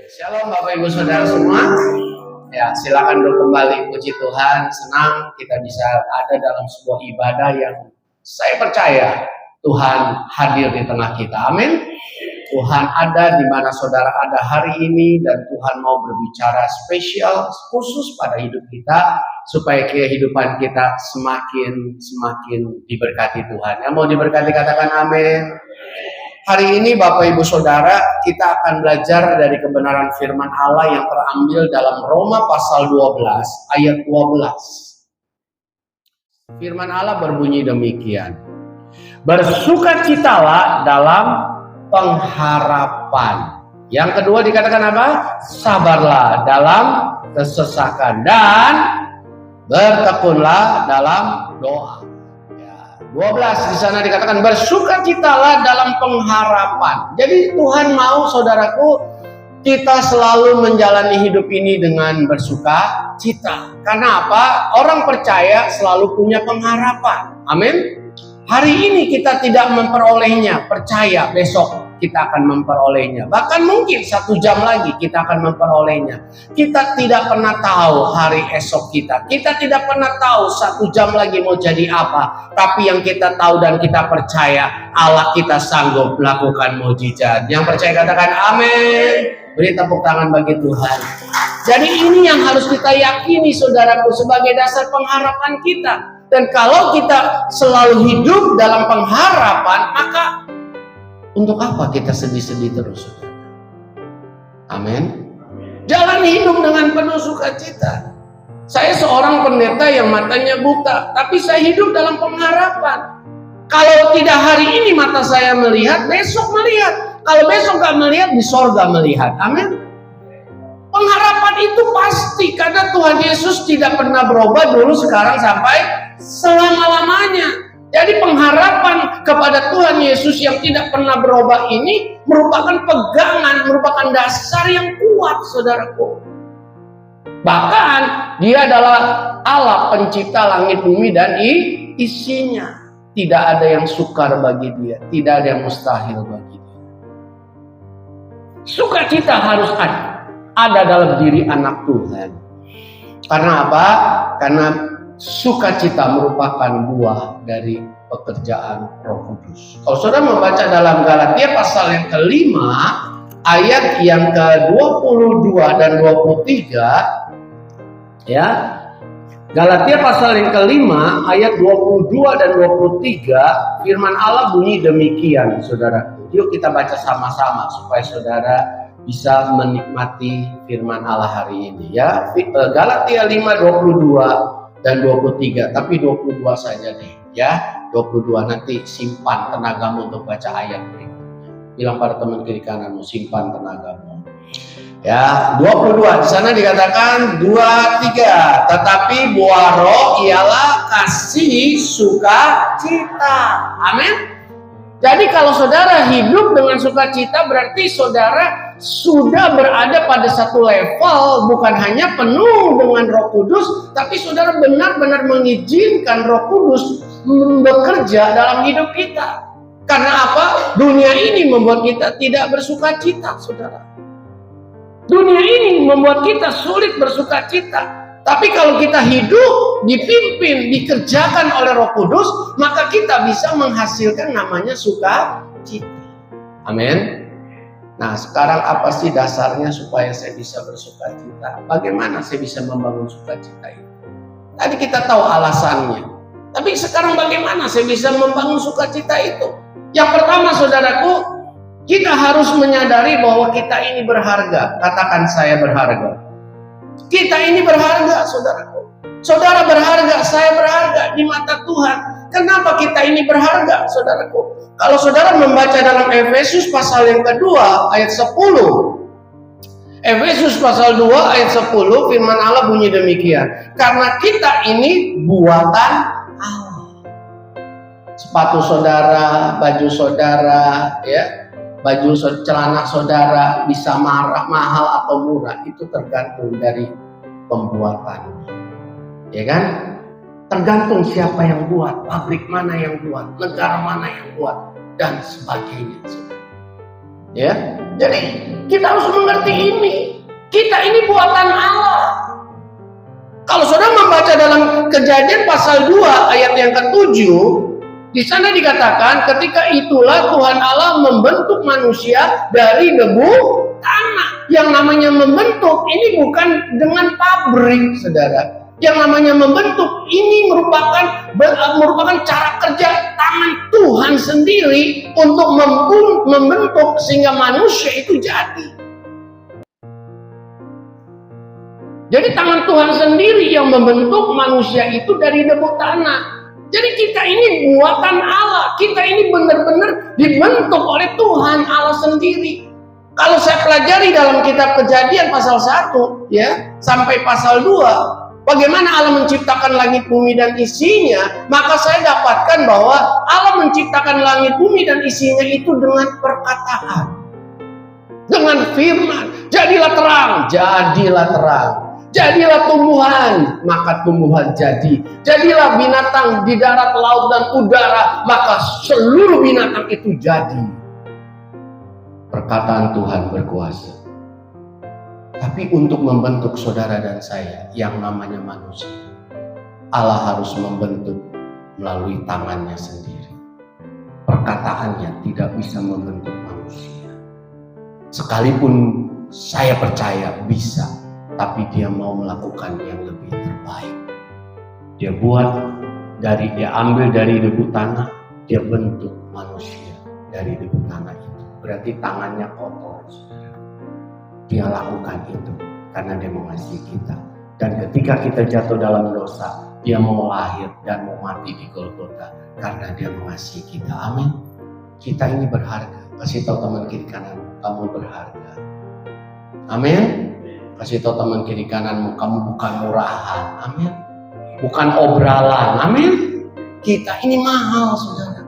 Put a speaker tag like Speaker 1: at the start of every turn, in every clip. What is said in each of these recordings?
Speaker 1: Shalom Bapak Ibu Saudara semua. Ya, silakan dulu kembali, puji Tuhan. Senang kita bisa ada dalam sebuah ibadah yang saya percaya Tuhan hadir di tengah kita. Amin. Tuhan ada di mana saudara ada hari ini dan Tuhan mau berbicara spesial khusus pada hidup kita supaya kehidupan kita semakin diberkati Tuhan. Yang mau diberkati katakan amin. Hari ini Bapak Ibu Saudara, kita akan belajar dari kebenaran firman Allah yang terambil dalam Roma pasal 12 ayat 12. Firman Allah berbunyi demikian. Bersukacitalah dalam pengharapan. Yang kedua dikatakan apa? Sabarlah dalam kesesakan dan bertekunlah dalam doa. 12 di sana dikatakan bersukacitalah dalam pengharapan. Jadi Tuhan mau saudaraku kita selalu menjalani hidup ini dengan bersuka cita. Karena apa? Orang percaya selalu punya pengharapan. Amin. Hari ini kita tidak memperolehnya, percaya besok kita akan memperolehnya. Bahkan mungkin 1 jam lagi kita akan memperolehnya. Kita tidak pernah tahu hari esok kita. Kita tidak pernah tahu 1 jam lagi mau jadi apa. Tapi yang kita tahu dan kita percaya Allah kita sanggup melakukan mukjizat. Yang percaya katakan amin. Beri tepuk tangan bagi Tuhan. Jadi ini yang harus kita yakini saudaraku sebagai dasar pengharapan kita. Dan kalau kita selalu hidup dalam pengharapan, maka untuk apa kita sedih-sedih terus? Amin. Jalan hidup dengan penuh sukacita. Saya seorang pendeta yang matanya buta, tapi saya hidup dalam pengharapan. Kalau tidak hari ini mata saya melihat, besok melihat. Kalau besok gak melihat, di sorga melihat. Amin. Pengharapan itu pasti, karena Tuhan Yesus tidak pernah berubah dulu, sekarang, sampai selama-lamanya. Jadi pengharapan kepada Tuhan Yesus yang tidak pernah berubah ini merupakan pegangan, merupakan dasar yang kuat saudaraku. Bahkan dia adalah Allah pencipta langit bumi dan isinya. Tidak ada yang sukar bagi dia, tidak ada yang mustahil bagi dia. Sukacita harus ada dalam diri anak Tuhan. Karena apa? Karena sukacita merupakan buah dari pekerjaan Roh Kudus. Kalau saudara membaca dalam Galatia pasal yang kelima, ayat yang ke-22 dan 23, ya. Galatia pasal yang kelima, ayat 22 dan 23, firman Allah bunyi demikian, saudara. Yuk kita baca sama-sama supaya saudara bisa menikmati firman Allah hari ini, ya. Galatia 5, 22 dan 23, tapi 22 saja deh, ya. 22 nanti simpan tenagamu untuk baca ayat berikutnya. Bilang pada teman kiri kananmu, simpan tenagamu. Ya, 22 di sana dikatakan 23, tetapi buah roh ialah kasih, sukacita. Amin. Jadi kalau saudara hidup dengan sukacita berarti saudara sudah berada pada satu level, bukan hanya penuh dengan Roh Kudus, tapi saudara benar-benar mengizinkan Roh Kudus bekerja dalam hidup kita. Karena apa? Dunia ini membuat kita tidak bersukacita, saudara. Dunia ini membuat kita sulit bersukacita. Tapi kalau kita hidup, dipimpin, dikerjakan oleh Roh Kudus, maka kita bisa menghasilkan namanya sukacita. Amin. Nah, sekarang apa sih dasarnya supaya saya bisa bersukacita? Bagaimana saya bisa membangun sukacita itu? Tadi kita tahu alasannya. Tapi sekarang bagaimana saya bisa membangun sukacita itu? Yang pertama saudaraku, kita harus menyadari bahwa kita ini berharga. Katakan saya berharga. Kita ini berharga saudaraku. Saudara berharga, saya berharga di mata Tuhan. Kenapa kita ini berharga saudaraku? Kalau saudara membaca dalam Efesus pasal yang kedua ayat 10. Efesus pasal 2 ayat 10 firman Allah bunyi demikian. Karena kita ini buatan Allah. Sepatu saudara, baju saudara, ya, baju celana saudara bisa mahal atau murah itu tergantung dari pembuatannya, ya kan? Tergantung siapa yang buat, pabrik mana yang buat, negara mana yang buat, dan sebagainya. Ya, jadi kita harus mengerti ini. Kita ini buatan Allah. Kalau saudara membaca dalam Kejadian pasal 2 ayat yang ke-7, di sana dikatakan ketika itulah Tuhan Allah membentuk manusia dari debu tanah. Yang namanya membentuk ini bukan dengan pabrik, saudara. Yang namanya membentuk ini merupakan cara kerja tangan Tuhan sendiri untuk membentuk sehingga manusia itu jadi. Jadi tangan Tuhan sendiri yang membentuk manusia itu dari debu tanah. Jadi kita ini buatan Allah. Kita ini benar-benar dibentuk oleh Tuhan Allah sendiri. Kalau saya pelajari dalam kitab Kejadian pasal 1 ya sampai pasal 2, bagaimana Allah menciptakan langit bumi dan isinya, maka saya dapatkan bahwa Allah menciptakan langit bumi dan isinya itu dengan perkataan. Dengan firman, jadilah terang, jadilah terang. Jadilah tumbuhan, maka tumbuhan jadi. Jadilah binatang di darat, laut, dan udara, maka seluruh binatang itu jadi. Perkataan Tuhan berkuasa. Tapi untuk membentuk saudara dan saya yang namanya manusia, Allah harus membentuk melalui tangannya sendiri. Perkataannya tidak bisa membentuk manusia. Sekalipun saya percaya bisa, tapi dia mau melakukan yang lebih terbaik. Dia ambil dari debu tanah, dia bentuk manusia dari debu tanah itu. Berarti tangannya kotor, saudara. Dia lakukan itu karena dia mengasihi kita. Dan ketika kita jatuh dalam dosa, dia mau lahir dan mau mati di Golgota karena dia mengasihi kita. Amin. Kita ini berharga. Kasih tahu teman kiri kanan, kamu berharga. Amin. Kasih tahu teman kiri kananmu, kamu bukan murahan. Amin. Bukan obralan. Amin. Kita ini mahal, saudara.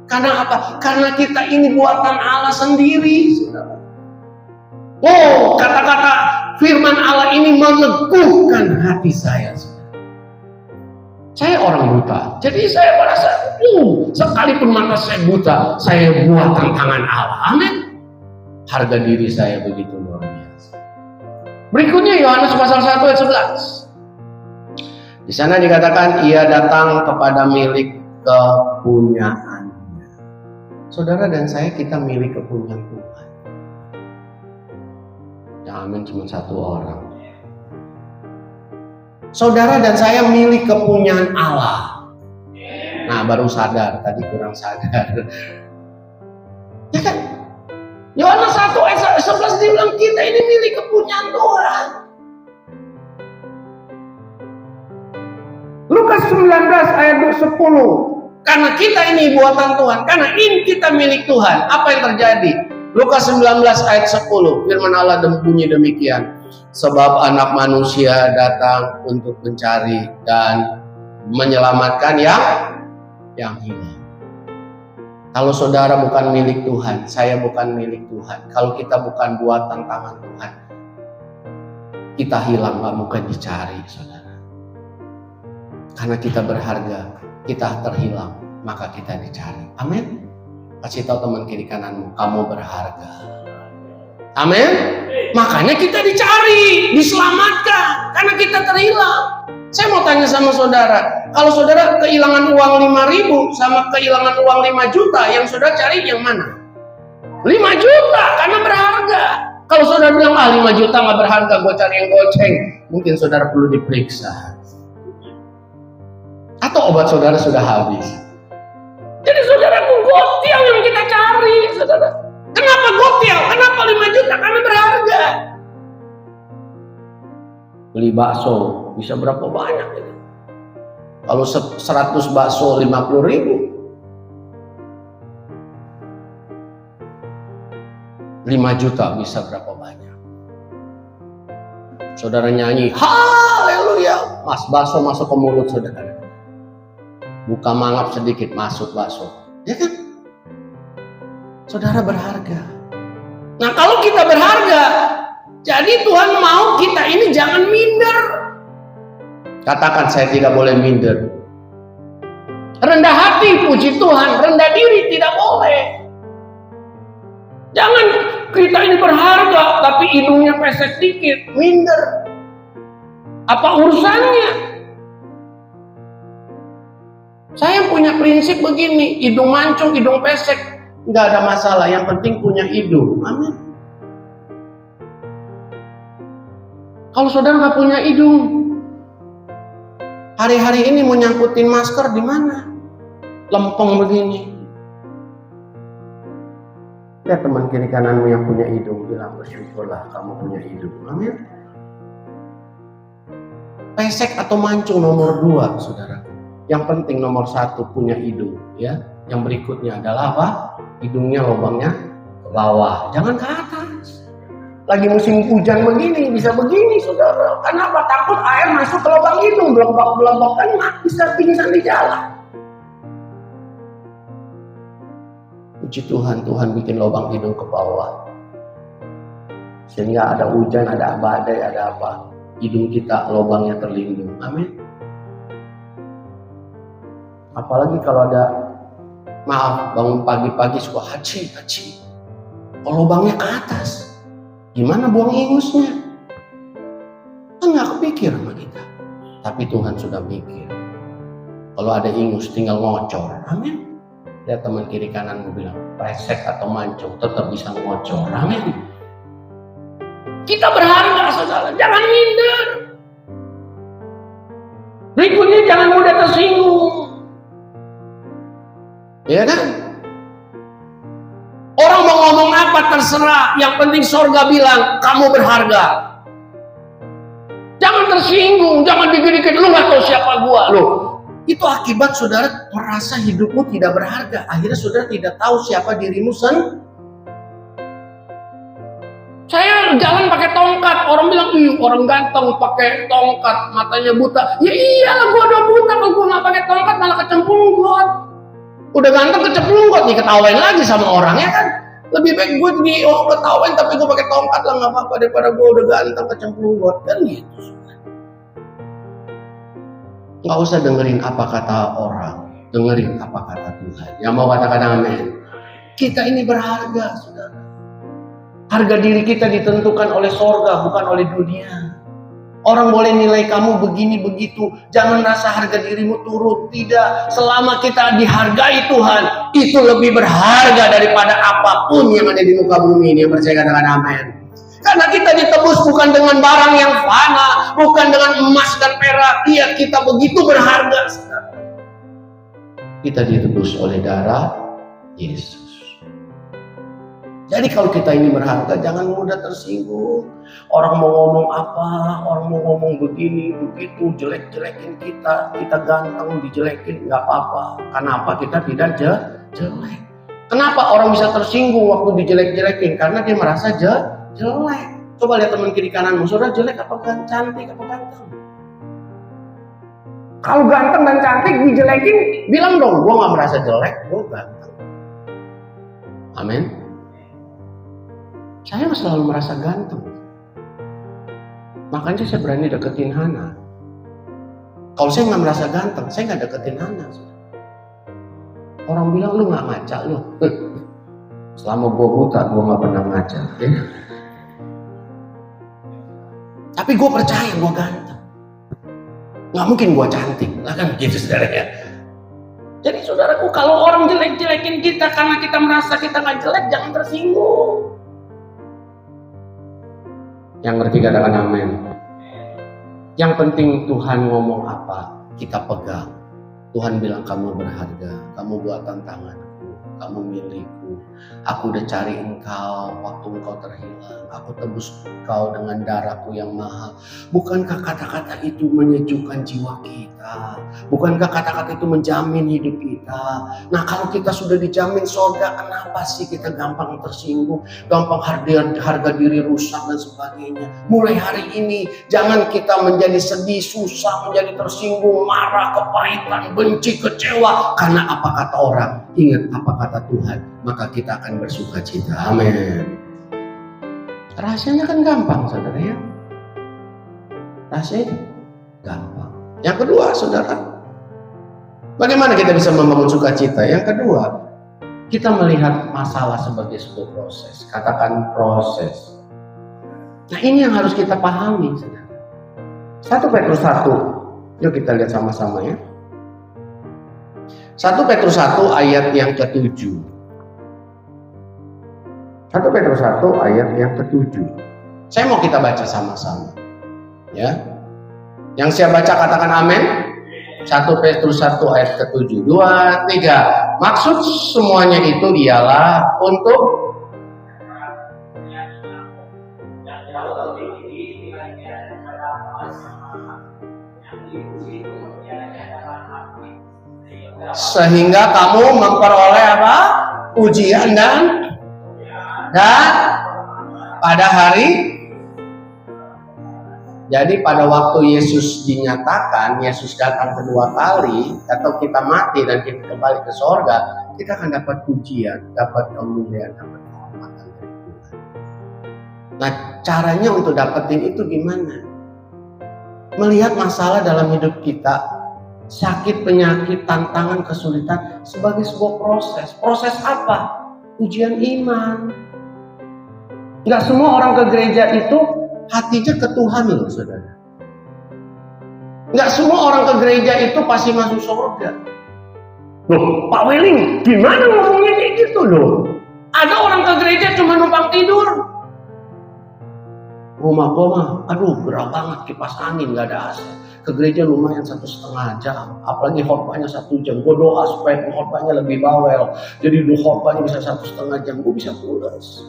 Speaker 1: Karena apa? Karena kita ini buatan Allah sendiri, saudara. Oh, kata-kata firman Allah ini meneguhkan hati saya, saudara. Saya orang buta. Jadi saya merasa, sekalipun mata saya buta, saya buatan tangan Allah. Amin. Harga diri saya begitu luar biasa. Berikutnya Yohanes pasal 1 ayat 11. Di sana dikatakan ia datang kepada milik kepunyaannya. Saudara dan saya kita milik kepunyaan Tuhan. Yang amin cuma satu orang. Saudara dan saya milik kepunyaan Allah. Nah baru sadar, tadi kurang sadar. Ya kan? Yohanes 1 ayat 11 dia bilang kita ini milik kepunyaan Tuhan. Lukas 19 ayat 10. Karena kita ini buatan Tuhan, karena ini kita milik Tuhan. Apa yang terjadi? Lukas 19 ayat 10. Firman Allah bunyi demikian. Sebab anak manusia datang untuk mencari dan menyelamatkan yang hilang. Kalau saudara bukan milik Tuhan, saya bukan milik Tuhan. Kalau kita bukan buatan tangan Tuhan, kita hilang, gak mungkin dicari, saudara. Karena kita berharga, kita terhilang, maka kita dicari. Amin. Kasih tahu teman kiri kananmu, kamu berharga. Amin. Makanya kita dicari, diselamatkan, karena kita terhilang. Saya mau tanya sama saudara, kalau saudara kehilangan uang 5.000 sama kehilangan uang 5 juta, yang saudara cari yang mana? 5 juta, karena berharga. Kalau saudara bilang, 5 juta gak berharga, gue cari yang goceng, mungkin saudara perlu diperiksa. Atau obat saudara sudah habis. Jadi saudaraku, gotial yang kita cari, saudara. Kenapa gotial? Kenapa 5 juta? Karena berharga. Beli bakso bisa berapa banyak gitu? Kalau 100 bakso 50.000. 5 juta bisa berapa banyak? Saudara nyanyi, haleluya, mas bakso masuk ke mulut saudara. Buka mangap sedikit, masuk bakso. Ya kan? Saudara berharga. Nah kalau kita berharga, jadi Tuhan mau kita ini jangan minder. Katakan saya tidak boleh minder. Rendah hati, puji Tuhan. Rendah diri tidak boleh. Jangan Kita ini berharga, tapi hidungnya pesek dikit, minder. Apa urusannya? Saya punya prinsip begini, hidung mancung, hidung pesek, nggak ada masalah. Yang penting punya hidung. Amin. Kalau saudara nggak punya hidung, hari-hari ini mau nyangkutin masker di mana? Lempeng begini. Lihat teman kiri kananmu yang punya hidung, bilang bersyukurlah kamu punya hidung. Amin. Pesek atau mancung nomor 2, saudara. Yang penting nomor 1 punya hidung, ya. Yang berikutnya adalah apa? Hidungnya lubangnya ke bawah, jangan ke atas. Lagi musim hujan begini, bisa begini, saudara. Kenapa? Takut air masuk ke lubang hidung, belobak kan bisa pingsan di jalan. Puji Tuhan, Tuhan bikin lubang hidung ke bawah. Sehingga ada hujan, ada badai, ada apa. Hidung kita lubangnya terlindung. Amin. Apalagi kalau ada, maaf, bangun pagi-pagi suka haci. Kalau lubangnya ke atas, gimana buang ingusnya? Kan gak kepikir sama kita. Tapi Tuhan sudah mikir. Kalau ada ingus tinggal ngocor. Amin. Lihat teman kiri kananmu bilang, pesek atau mancung tetap bisa ngocor. Amin. Kita berharga, saudara. Jangan minder. Berikutnya jangan mudah tersinggung. Ya kan? Orang mau ngomong apa terserah. Yang penting sorga bilang kamu berharga. Jangan tersinggung. Jangan dikit-dikit lu gak tahu siapa gua. Loh, itu akibat saudara merasa hidupmu tidak berharga. Akhirnya saudara tidak tahu siapa dirimu sendiri. Saya jalan pakai tongkat, orang bilang, ih orang ganteng pakai tongkat, matanya buta. Ya iyalah, gua udah buta, kalau gua nggak pakai tongkat malah kecemplunggot. Udah ganteng kecemplunggot, nih ketawain lagi sama orang, ya kan? Lebih baik gue ketawain tapi gue pakai tongkat lah, nggak apa-apa daripada gue udah ganteng kecemplunggot, kan gitu. Nggak usah dengerin apa kata orang, dengerin apa kata Tuhan. Yang mau katakan amin. Kita ini berharga, saudara. Harga diri kita ditentukan oleh sorga, bukan oleh dunia. Orang boleh nilai kamu begini begitu, jangan rasa harga dirimu turun. Tidak, selama kita dihargai Tuhan, itu lebih berharga daripada apapun yang ada di muka bumi ini. Yang percaya katakan amin. Karena kita ditebus bukan dengan barang yang fana, bukan dengan emas dan perak. Iya, kita begitu berharga. Kita ditebus oleh darah Yesus. Jadi kalau kita ini berharga, jangan mudah tersinggung. Orang mau ngomong apa, orang mau ngomong begini, begitu, jelek-jelekin kita ganteng, dijelekin, nggak apa-apa. Kenapa kita tidak jelek? Kenapa orang bisa tersinggung waktu dijelek-jelekin? Karena dia merasa jelek. Coba lihat teman kiri kananmu, saudara jelek apa cantik apa ganteng? Kalau ganteng dan cantik dijelekin, bilang dong, gua nggak merasa jelek, gua ganteng. Amin. Saya selalu merasa ganteng. Makanya saya berani deketin Hana. Kalau saya nggak merasa ganteng, saya nggak deketin Hana. Orang bilang lu nggak ngaca lu. Selama gua buta, gua nggak pernah ngaca. Ya? Tapi gua percaya gua ganteng. Nggak mungkin gua cantik, lah kan gitu saudara ya. Jadi saudaraku, kalau orang jelek-jelekin kita karena kita merasa kita nggak jelek, jangan tersinggung. Yang ngerti katakan amin. Yang penting Tuhan ngomong apa, kita pegang. Tuhan bilang kamu berharga, kamu buatan tanganku, kamu milikku. Aku udah cari engkau waktu engkau terhilang. Aku tebus engkau dengan darahku yang mahal. Bukankah kata-kata itu menyejukkan jiwa kita? Bukankah kata-kata itu menjamin hidup kita? Nah kalau kita sudah dijamin surga, kenapa sih kita gampang tersinggung? Gampang harga diri rusak dan sebagainya. Mulai hari ini jangan kita menjadi sedih, susah, menjadi tersinggung, marah, kepahitan, benci, kecewa. Karena apa kata orang? Ingat apa kata Tuhan, maka kita akan bersuka cita. Amin. Rahasianya kan gampang, saudara ya. Rahasianya gampang. Yang kedua, saudara, bagaimana kita bisa membangun sukacita? Yang kedua, Kita melihat masalah sebagai sebuah proses. Katakan proses. Nah, ini yang harus kita pahami. 1 Petrus 1. Yuk kita lihat sama-sama ya. 1 Petrus 1 ayat yang ke-7. 1 Petrus 1 ayat yang ke-7. Saya mau kita baca sama-sama. Ya. Yang siap baca katakan amin. 1 Petrus 1 ayat ke-7. 2, 3. Maksud semuanya itu ialah untuk sehingga kamu memperoleh apa? Ujian dan pada hari. Jadi pada waktu Yesus dinyatakan, Yesus datang kedua kali, atau kita mati dan kita kembali ke sorga, kita akan dapat pujian, dapat kemuliaan, dapat kehormatan dari Tuhan. Nah, caranya untuk dapetin itu gimana? Melihat masalah dalam hidup kita, sakit, penyakit, tantangan, kesulitan sebagai sebuah proses. Proses apa? Ujian iman. Gak semua orang ke gereja itu hatinya ke Tuhan loh, saudara. Gak semua orang ke gereja itu pasti masuk surga. Loh, Pak Weling, gimana ngomongnya kayak gitu loh? Ada orang ke gereja cuma numpang tidur. Rumah gua mah, aduh berat banget, kipas angin, gak ada AC. Ke gereja lumayan 1,5 jam, apalagi khotbahnya 1 jam. Gue doa supaya khotbahnya lebih bawel, jadi khotbahnya bisa 1,5 jam, gue bisa pulas.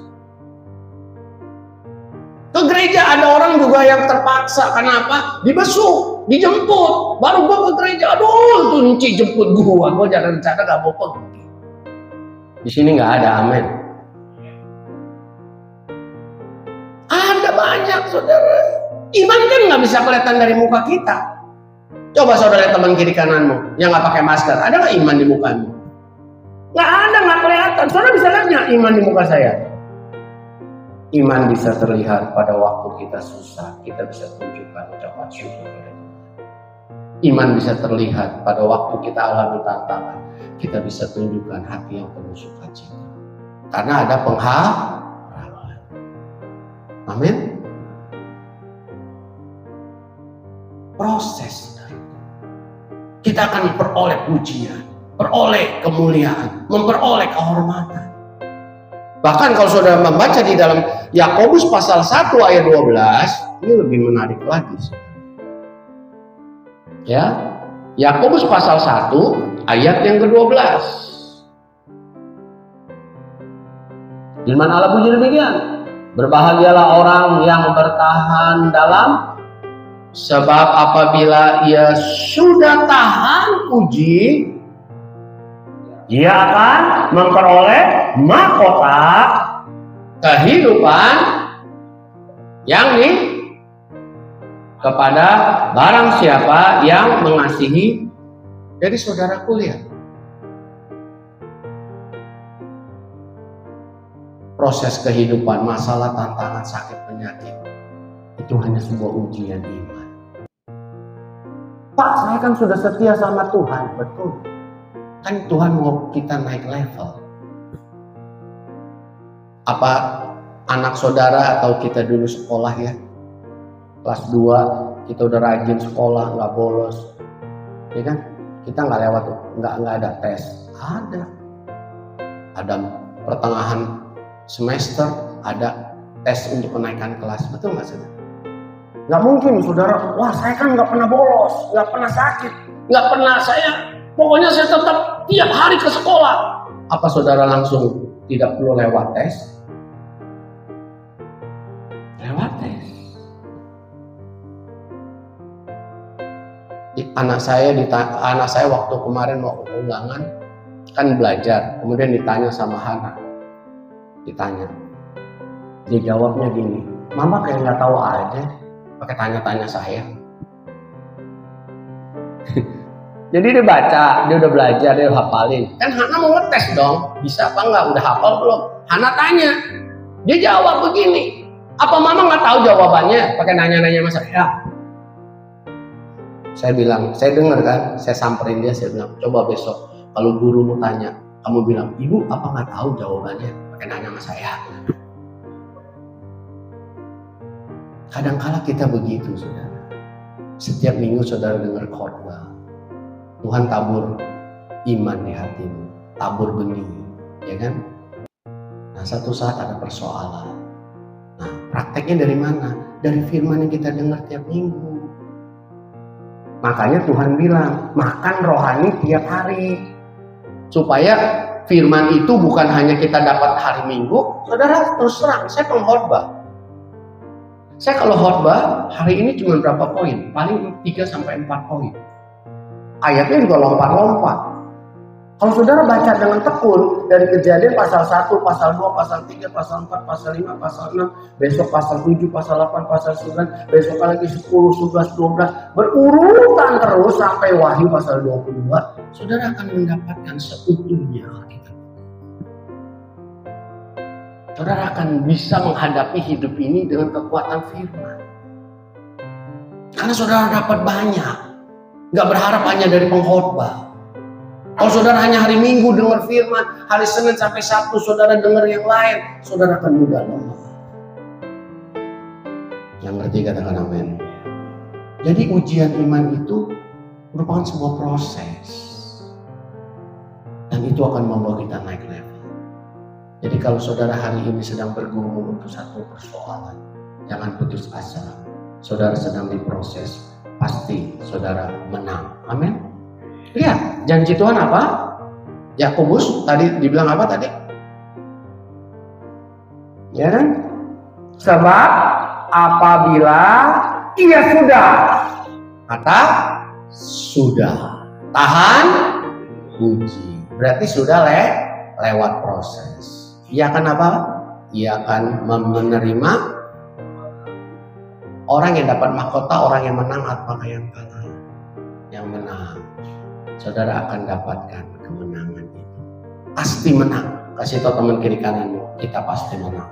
Speaker 1: Ke gereja ada orang juga yang terpaksa, kenapa? Dibesuk, dijemput, baru gue ke gereja, aduh tuh Nci jemput gue jangan rencana gak mau pergi. Di sini nggak ada, amin. Ada banyak, saudara. Iman kan nggak bisa kelihatan dari muka kita. Coba saudara teman kiri kananmu yang nggak pakai masker, ada nggak iman di mukamu? Nggak ada, nggak kelihatan. Saudara bisa lihat nggak iman di muka saya? Iman bisa terlihat pada waktu kita susah, kita bisa tunjukkan ucapan syukur. Iman bisa terlihat pada waktu kita alami tantangan, kita bisa tunjukkan hati yang penuh sukacita. Karena ada pengharapan. Amin. Proses. Kita akan memperoleh pujian, memperoleh kemuliaan, memperoleh kehormatan. Bahkan kalau saudara membaca di dalam Yakobus pasal 1 ayat 12, ini lebih menarik lagi. Ya, Yakobus pasal 1 ayat yang ke-12. Firman Allah bunyi demikian. Berbahagialah orang yang bertahan dalam, sebab apabila ia sudah tahan uji, ia akan memperoleh mahkota kehidupan yang kepada barang siapa yang mengasihi. Jadi saudaraku lihat, proses kehidupan, masalah, tantangan, sakit, penyakit itu hanya sebuah ujian iman. Pak, saya kan sudah setia sama Tuhan. Betul. Kan Tuhan mau kita naik level. Apa anak saudara atau kita dulu sekolah ya, kelas 2 kita udah rajin sekolah, nggak bolos, ya kan? Kita nggak lewat, nggak ada tes. Ada pertengahan semester, ada tes untuk kenaikan kelas. Betul nggak saudara? Nggak mungkin saudara, wah saya kan nggak pernah bolos, nggak pernah sakit, nggak pernah pokoknya saya tetap tiap hari ke sekolah. Apa saudara langsung tidak perlu lewat tes? Lewat tes. Anak saya waktu kemarin mau undangan kan belajar, kemudian ditanya sama Hana, dia jawabnya gini, mama kayak nggak tahu aja, pakai tanya-tanya saya. Jadi dia baca, dia udah belajar, dia udah hafalin. Kan Hana mau ngetes dong, bisa apa enggak, udah hafal belum? Hana tanya, dia jawab begini, apa mama nggak tahu jawabannya? Pakai nanya-nanya sama saya. Saya bilang, saya dengar kan, saya samperin dia, saya bilang, coba besok kalau gurumu tanya, Kamu bilang, ibu apa nggak tahu jawabannya? Pakai nanya sama saya. Kadang-kala kita begitu, saudara. Setiap minggu saudara dengar khotbah, Tuhan tabur iman di hatimu, tabur benih, ya kan? Nah, satu saat ada persoalan. Nah, prakteknya dari mana? Dari firman yang kita dengar tiap minggu. Makanya Tuhan bilang, makan rohani tiap hari. Supaya firman itu bukan hanya kita dapat hari Minggu. Saudara terus terang, saya pengkhotbah. Saya kalau khotbah, hari ini cuma berapa poin? Paling 3-4 poin. Ayatnya juga lompat-lompat. Kalau saudara baca dengan tekun dari Kejadian pasal 1, pasal 2, pasal 3, pasal 4, pasal 5, pasal 6, besok pasal 7, pasal 8, pasal 9, besok lagi 10, 11, 12, berurutan terus sampai Wahyu pasal 22, saudara akan mendapatkan seutuhnya Alkitab. Saudara akan bisa menghadapi hidup ini dengan kekuatan firman. Karena saudara dapat banyak. Gak berharap hanya dari pengkhotbah. Kalau saudara hanya hari Minggu dengar firman, hari Senin sampai Sabtu saudara dengar yang lain, saudara akan mudah lemah. Yang ngerti katakan amin. Jadi ujian iman itu merupakan sebuah proses. Dan itu akan membawa kita naik level. Jadi kalau saudara hari ini sedang bergumul untuk satu persoalan, jangan putus asa. Saudara sedang diproses, pasti saudara menang. Amin. Lihat, janji Tuhan apa? Yakobus tadi dibilang apa tadi? Ya kan? Sebab apabila ia sudah, kata sudah, tahan uji. Berarti sudah lewat proses. Ia akan apa? Ia akan menerima orang yang dapat mahkota, orang yang menang apakah yang kalah? Yang menang. Saudara akan dapatkan kemenangan itu. Pasti menang. Kasih tahu teman kiri kananmu, kita pasti menang.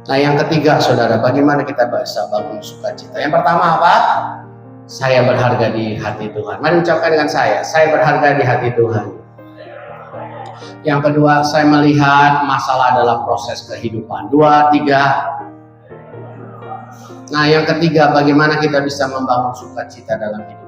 Speaker 1: Nah, yang ketiga, saudara, bagaimana kita bisa bangun sukacita? Yang pertama apa? Saya berharga di hati Tuhan. Mari ucapkan dengan saya berharga di hati Tuhan. Yang kedua, saya melihat masalah adalah proses kehidupan. 2, 3. Nah, yang ketiga, bagaimana kita bisa membangun sukacita dalam hidup.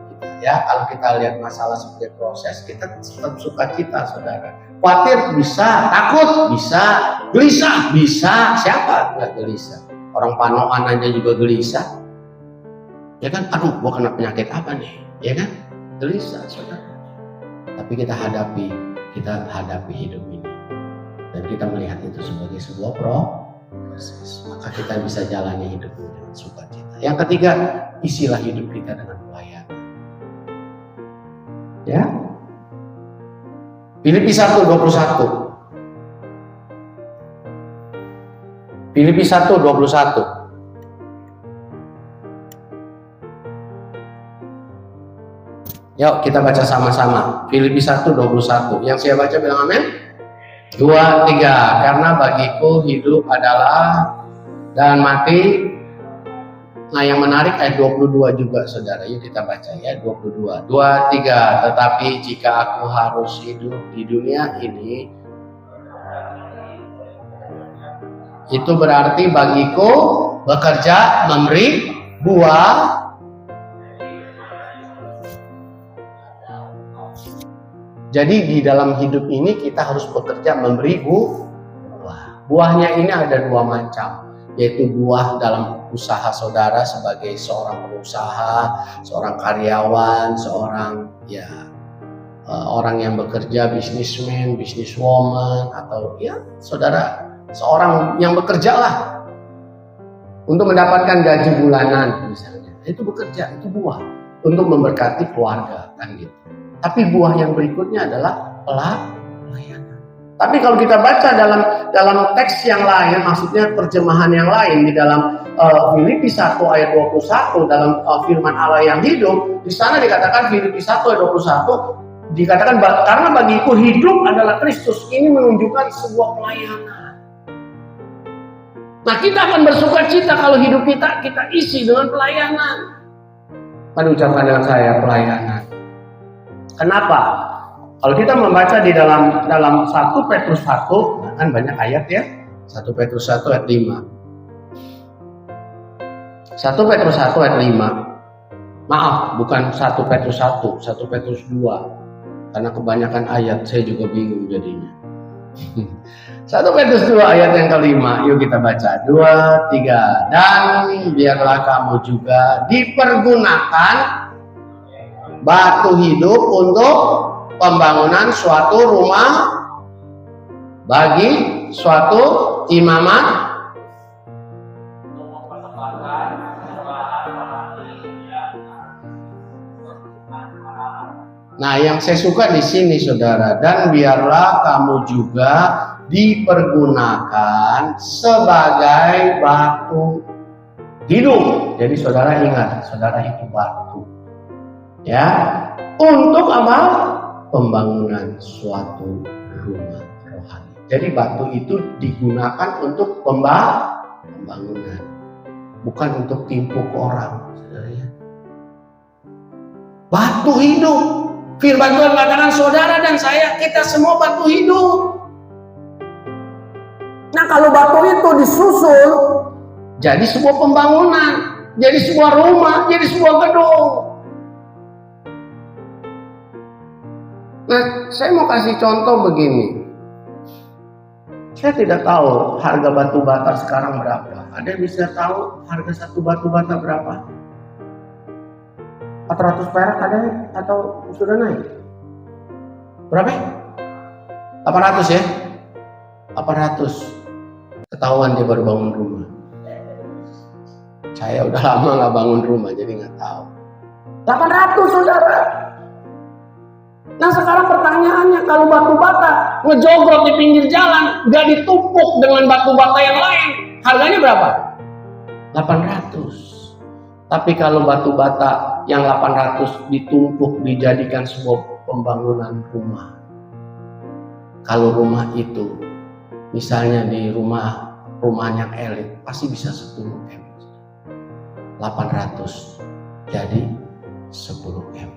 Speaker 1: Ya, kalau kita lihat masalah sebagai proses, kita tetap sukacita, saudara. Khawatir bisa, takut bisa, gelisah bisa. Siapa nggak gelisah? Orang panokan aja juga gelisah. Ya kan, aduh, gua kena penyakit apa nih? Ya kan, gelisah, saudara. Tapi kita hadapi hidup ini, dan kita melihat itu sebagai sebuah proses. Maka kita bisa jalani hidup ini dengan sukacita. Yang ketiga, isilah hidup kita dengan pelayanan. Ya, Filipi 1:21. Filipi 1:21. Yuk kita baca sama-sama. Filipi 1:21. Yang saya baca bilang amin. 2, 3. Karena bagiku hidup adalah dan mati. Nah, yang menarik ayat 22 juga, saudara. Yuk kita baca ya, 22. 2, 3. Tetapi jika aku harus hidup di dunia ini, itu berarti bagiku bekerja memberi buah. Jadi di dalam hidup ini kita harus bekerja memberi buah. Buahnya ini ada 2 macam. Yaitu buah dalam usaha saudara sebagai seorang pengusaha, seorang karyawan, seorang orang yang bekerja, businessman, businesswoman, atau ya saudara seorang yang bekerja lah untuk mendapatkan gaji bulanan misalnya. Itu bekerja, itu buah untuk memberkati keluarga kan gitu. Tapi buah yang berikutnya adalah pelayanan. Tapi kalau kita baca dalam teks yang lain, maksudnya terjemahan yang lain di dalam Filipi 1 ayat 21 dalam firman Allah yang hidup, di sana dikatakan Filipi 1 ayat 21 dikatakan karena bagiku hidup adalah Kristus. Ini menunjukkan sebuah pelayanan. Nah, kita akan bersukacita kalau hidup kita isi dengan pelayanan. Mari ucapkan dengan saya pelayanan. Kenapa? Kalau kita membaca di dalam 1 Petrus 1, kan banyak ayat ya. 1 Petrus 1 ayat 5. 1 Petrus 1 ayat 5. Maaf, bukan 1 Petrus 1, 1 Petrus 2. Karena kebanyakan ayat saya juga bingung jadinya. 1 Petrus 2 ayat yang kelima. Yuk kita baca. 2, 3. Dan biarlah kamu juga dipergunakan batu hidup untuk pembangunan suatu rumah bagi suatu imamat. Nah, yang saya suka di sini saudara, dan biarlah kamu juga dipergunakan sebagai batu hidup. Jadi saudara ingat, saudara itu batu. Ya, untuk apa? Pembangunan suatu rumah rohani. Jadi batu itu digunakan untuk pembangunan, bukan untuk timpuk orang. Batu hidup. Firman Tuhan katakan saudara dan saya, kita semua batu hidup. Nah, kalau batu itu disusul jadi sebuah pembangunan, jadi sebuah rumah, jadi sebuah gedung. Nah, saya mau kasih contoh begini. Saya tidak tahu harga batu bata sekarang berapa. Ada yang bisa tahu harga satu batu bata berapa? 400 perak ada atau sudah naik? Berapa? 800 ya? 800. Ketahuan dia baru bangun rumah. Saya udah lama nggak bangun rumah, jadi nggak tahu. 800 saudara. Nah sekarang pertanyaannya, kalau batu bata ngejogrok di pinggir jalan, nggak ditumpuk dengan batu bata yang lain, harganya berapa? 800. Tapi kalau batu bata yang 800 ditumpuk dijadikan sebuah pembangunan rumah. Kalau rumah itu misalnya di rumahnya elit, pasti bisa 10 M. 800 jadi 10 M.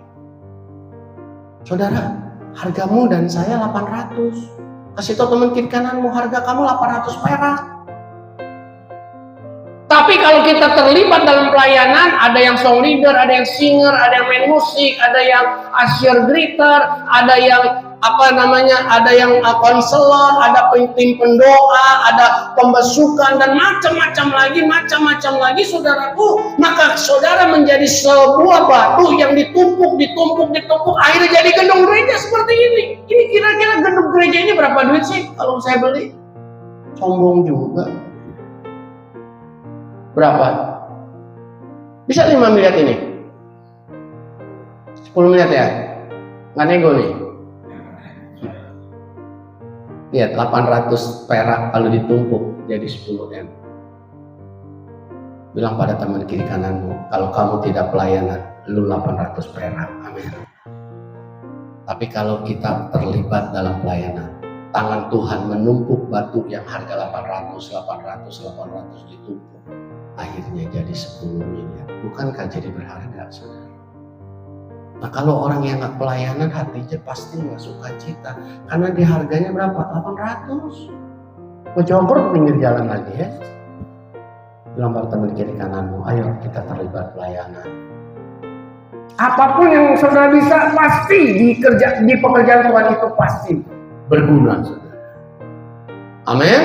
Speaker 1: Saudara, hargamu dan saya 800. Kasih tahu teman kiri kananmu, harga kamu 800 perak. Tapi kalau kita terlibat dalam pelayanan, ada yang song leader, ada yang singer, ada yang main musik, ada yang usher greeter, ada yang ada yang konselor, ada tim pendoa, ada pembesukan dan macam-macam lagi, saudaraku. Maka saudara menjadi sebuah batu yang ditumpuk, akhirnya jadi gedung gereja seperti ini. Ini kira-kira gedung gereja ini berapa duit sih kalau saya beli? Sombong juga. Berapa? Bisa 5 miliar ini? 10 miliar ya? Nggak nego nih? Lihat 800 perak kalau ditumpuk jadi 10 M. Bilang pada teman kiri kananmu, kalau kamu tidak pelayanan, lu 800 perak. Amin. Tapi kalau kita terlibat dalam pelayanan, tangan Tuhan menumpuk batu yang harga 800 ditumpuk. Akhirnya jadi 10 miliar. Bukankah jadi berharga, saudara? Nah kalau orang yang nggak pelayanan, hatinya pasti nggak suka cita. Karena di harganya berapa? 800. Ngejogrok pinggir jalan lagi ya. Bilang pada teman kiri kananmu, ayo kita terlibat pelayanan. Apapun yang saudara bisa, pasti di pekerjaan Tuhan itu pasti berguna, saudara. Amin.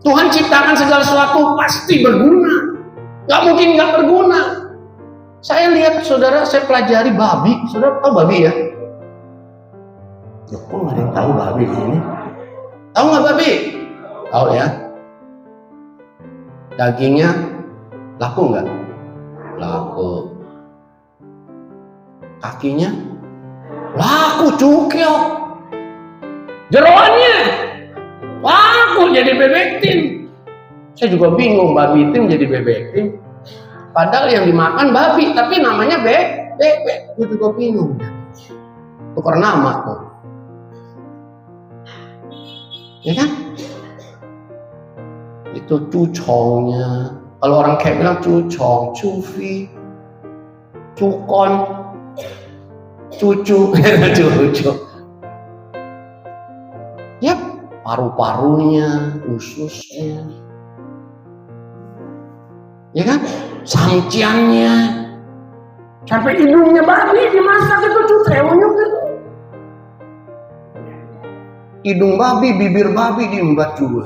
Speaker 1: Tuhan ciptakan segala sesuatu pasti berguna. Gak mungkin gak berguna. Saya lihat saudara, saya pelajari babi. Saudara tahu babi ya? Loh, kok gak ada yang tahu babi di sini? Tahu gak babi? Tahu ya? Dagingnya laku gak? Laku. Kakinya laku, cukil. Jeroannya laku jadi bebek tim. Saya juga bingung, babi tim jadi bebek tim. Padahal yang dimakan babi, tapi namanya bebek. Gue juga bingung. Tukar nama tuh. Ya kan? Itu cucongnya. Kalau orang kayak bilang cucong, cufi, cukon. cucu. Yap, paru-parunya, ususnya, ya kan, sangciannya, sampai hidungnya babi dimasak itu cutreonyok gitu. Hidung babi, bibir babi diembat juga.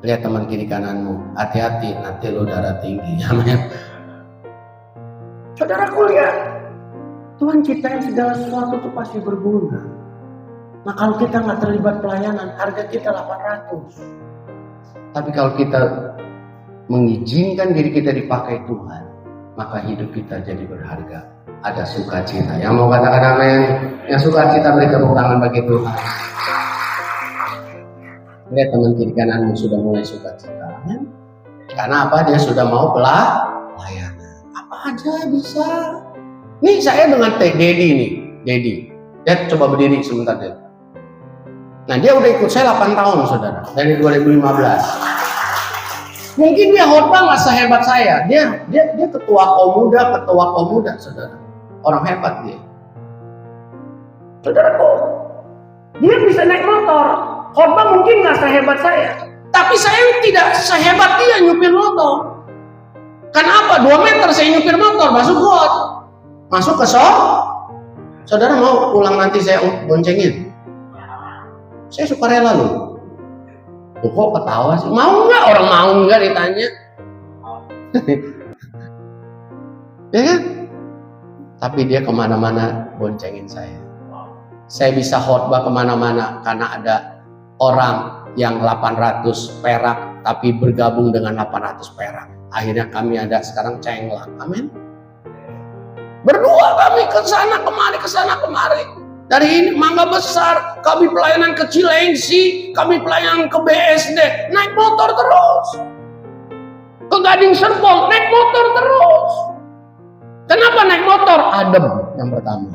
Speaker 1: Lihat teman kiri kananmu, hati-hati nanti lo darah tinggi. Amin. Saudaraku lihat, Tuhan ciptain segala sesuatu itu pasti berguna. Nah kalau kita nggak terlibat pelayanan, harga kita 800. Tapi kalau kita mengizinkan diri kita dipakai Tuhan, maka hidup kita jadi berharga. Ada sukacita. Yang mau katakan amin? Yang sukacita beri tepuk tangan bagi Tuhan. Lihat teman kiri kananmu sudah mulai sukacita. Amin. Karena apa? Dia sudah mau pelayanan. Apa aja bisa. Nih saya dengan Dedi nih, Dedi. Dia coba berdiri sebentar deh. Nah dia udah ikut saya 8 tahun saudara, dari 2015. Mungkin dia khotbah nggak sehebat saya. Dia ketua pemuda saudara. Orang hebat dia. Saudara kok dia bisa naik motor. Khotbah mungkin nggak sehebat saya. Tapi saya tidak sehebat dia nyupir motor. Kenapa? 2 meter saya nyupir motor masuk got. Masuk ke saudara mau pulang nanti saya boncengin. Saya suka rela loh. Tuh kok ketawa sih? Mau nggak? Orang mau nggak ditanya? Ya kan? Tapi dia kemana-mana boncengin saya. Saya bisa khotbah kemana-mana karena ada orang yang 800 perak tapi bergabung dengan 800 perak. Akhirnya kami ada sekarang cenglang. Amin. Berdua kami ke sana kemari. Dari ini Mangga Besar, kami pelayanan ke Cilengsi, kami pelayanan ke BSD, naik motor terus. Ke Gading Serpong, naik motor terus. Kenapa naik motor? Adem yang pertama.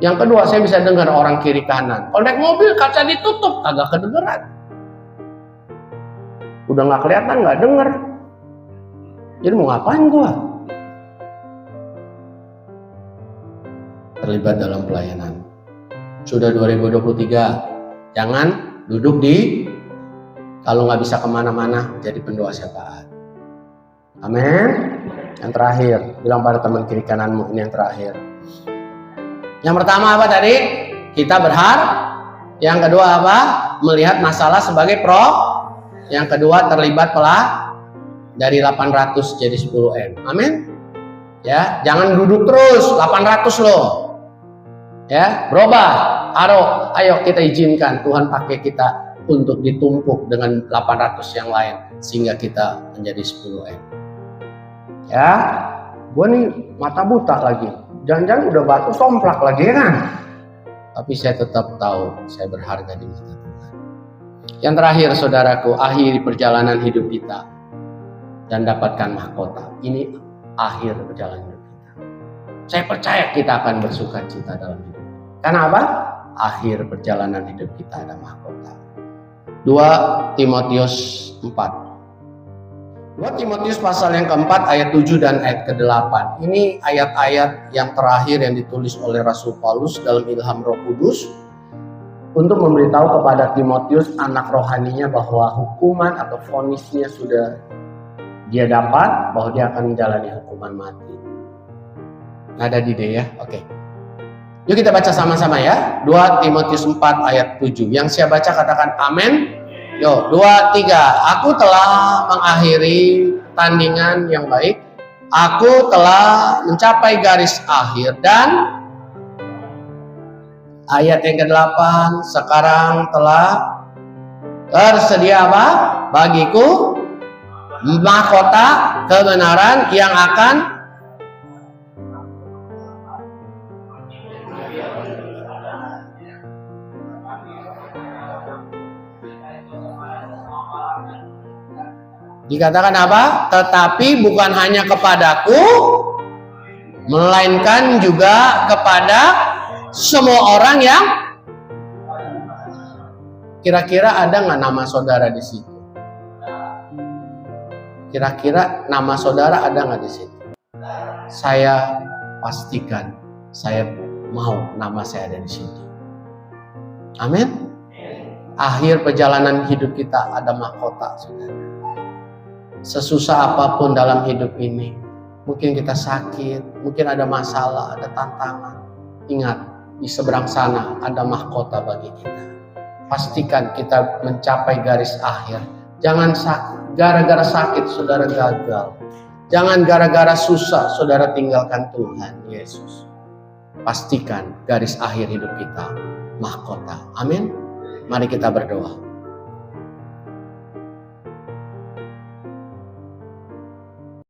Speaker 1: Yang kedua, saya bisa dengar orang kiri kanan. Kalau naik mobil kaca ditutup, kagak kedengeran. Udah nggak kelihatan, nggak denger. Jadi mau ngapain gua? Terlibat dalam pelayanan. Sudah 2023, jangan duduk di kalau nggak bisa kemana-mana jadi pendoa syafaat. Amin. Yang terakhir, bilang pada teman kiri kananmu, ini yang terakhir. Yang pertama apa tadi? Kita berharap. Yang kedua apa? Melihat masalah sebagai Yang kedua terlibat dari 800 jadi 10M. Amin. Ya, jangan duduk terus 800 loh. Ya, berubah. Ayo kita izinkan Tuhan pakai kita untuk ditumpuk dengan 800 yang lain sehingga kita menjadi 10M. Ya, gue nih mata buta lagi. Jangan-jangan udah batu somplak lagi kan? Tapi saya tetap tahu saya berharga di mata Tuhan. Yang terakhir saudaraku, akhiri perjalanan hidup kita dan dapatkan mahkota. Ini akhir perjalanan hidup kita. Saya percaya kita akan bersuka cita dalam hidup. Karena apa? Akhir perjalanan hidup kita ada mahkota. 2 Timotius 4. 2 Timotius pasal yang keempat ayat 7 dan ayat ke-8. Ini ayat-ayat yang terakhir yang ditulis oleh Rasul Paulus dalam ilham Roh Kudus untuk memberitahu kepada Timotius anak rohaninya bahwa hukuman atau vonisnya sudah dia dapat, bahwa dia akan menjalani hukuman mati. Ada di D ya? Oke. Yuk kita baca sama-sama ya. 2 Timotius 4 ayat 7. Yang saya baca katakan amin. Yuk, 2, 3. Aku telah mengakhiri tandingan yang baik. Aku telah mencapai garis akhir. Dan ayat yang ke-8. Sekarang telah tersedia apa? Bagiku mahkota kebenaran yang akan dikatakan apa? Tetapi bukan hanya kepadaku, melainkan juga kepada semua orang yang kira-kira ada nggak nama saudara di situ? Kira-kira nama saudara ada nggak di situ? saya pastikan saya mau nama saya ada di situ. Amin. Akhir perjalanan hidup kita ada mahkota, saudara. Sesusah apapun dalam hidup ini, mungkin kita sakit, mungkin ada masalah, ada tantangan. Ingat, di seberang sana ada mahkota bagi kita. Pastikan kita mencapai garis akhir. Jangan gara-gara sakit saudara gagal. Jangan gara-gara susah saudara tinggalkan Tuhan Yesus. Pastikan garis akhir hidup kita mahkota. Amin. Mari kita berdoa.